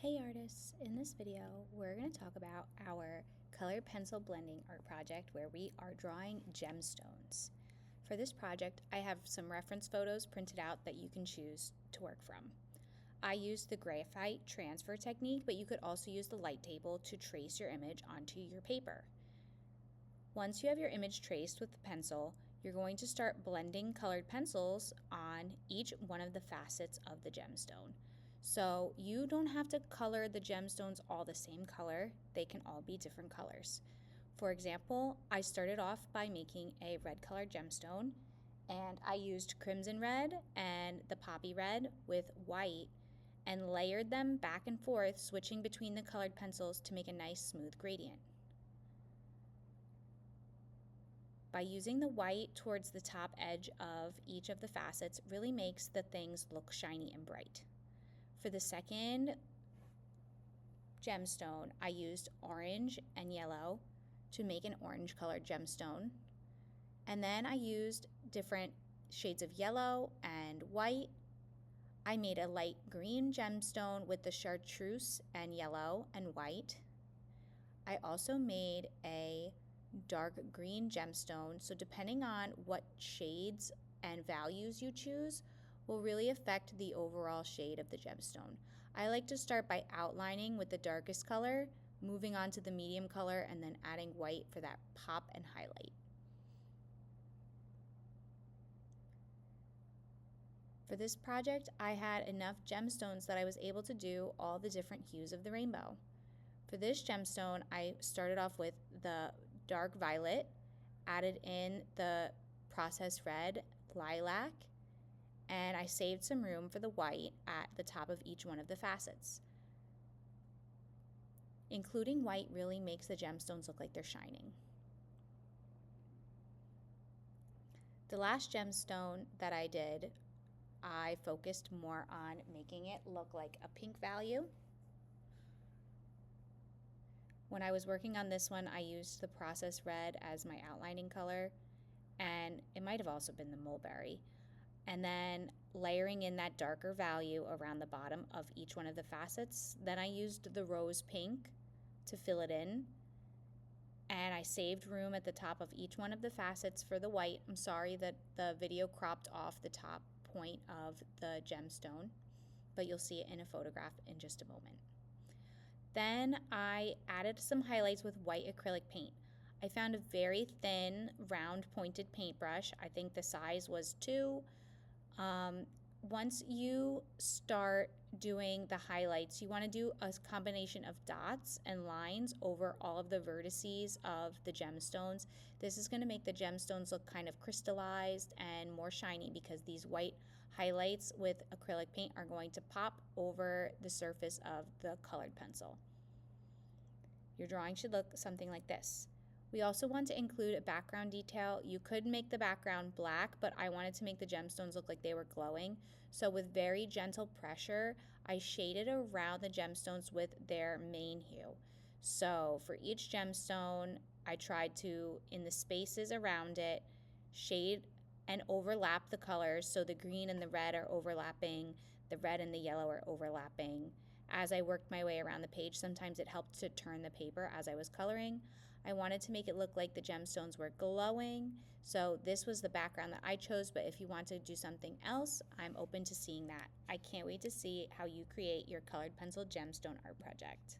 Hey artists, in this video we're going to talk about our colored pencil blending art project where we are drawing gemstones. For this project I have some reference photos printed out that you can choose to work from. I used the graphite transfer technique, but you could also use the light table to trace your image onto your paper. Once you have your image traced with the pencil, you're going to start blending colored pencils on each one of the facets of the gemstone. So you don't have to color the gemstones all the same color, they can all be different colors. For example, I started off by making a red colored gemstone, and I used crimson red and the poppy red with white and layered them back and forth, switching between the colored pencils to make a nice smooth gradient. By using the white towards the top edge of each of the facets really makes the things look shiny and bright. For the second gemstone, I used orange and yellow to make an orange colored gemstone. And then I used different shades of yellow and white. I made a light green gemstone with the chartreuse and yellow and white. I also made a dark green gemstone, so depending on what shades and values you choose will really affect the overall shade of the gemstone. I like to start by outlining with the darkest color, moving on to the medium color, and then adding white for that pop and highlight. For this project, I had enough gemstones that I was able to do all the different hues of the rainbow. For this gemstone, I started off with the dark violet, added in the processed red, lilac, and I saved some room for the white at the top of each one of the facets. Including white really makes the gemstones look like they're shining. The last gemstone that I did, I focused more on making it look like a pink value. When I was working on this one, I used the processed red as my outlining color, and it might have also been the mulberry. And then layering in that darker value around the bottom of each one of the facets. Then I used the rose pink to fill it in, and I saved room at the top of each one of the facets for the white. I'm sorry that the video cropped off the top point of the gemstone, but you'll see it in a photograph in just a moment. Then I added some highlights with white acrylic paint. I found a very thin, round, pointed paintbrush. I think the size was 2. Once you start doing the highlights, you want to do a combination of dots and lines over all of the vertices of the gemstones. This is going to make the gemstones look kind of crystallized and more shiny because these white highlights with acrylic paint are going to pop over the surface of the colored pencil. Your drawing should look something like this. We also want to include a background detail. You could make the background black, but I wanted to make the gemstones look like they were glowing. So with very gentle pressure, I shaded around the gemstones with their main hue. So for each gemstone, I tried to, in the spaces around it, shade and overlap the colors. So the green and the red are overlapping, the red and the yellow are overlapping. As I worked my way around the page, sometimes it helped to turn the paper as I was coloring. I wanted to make it look like the gemstones were glowing, so this was the background that I chose, but if you want to do something else, I'm open to seeing that. I can't wait to see how you create your colored pencil gemstone art project.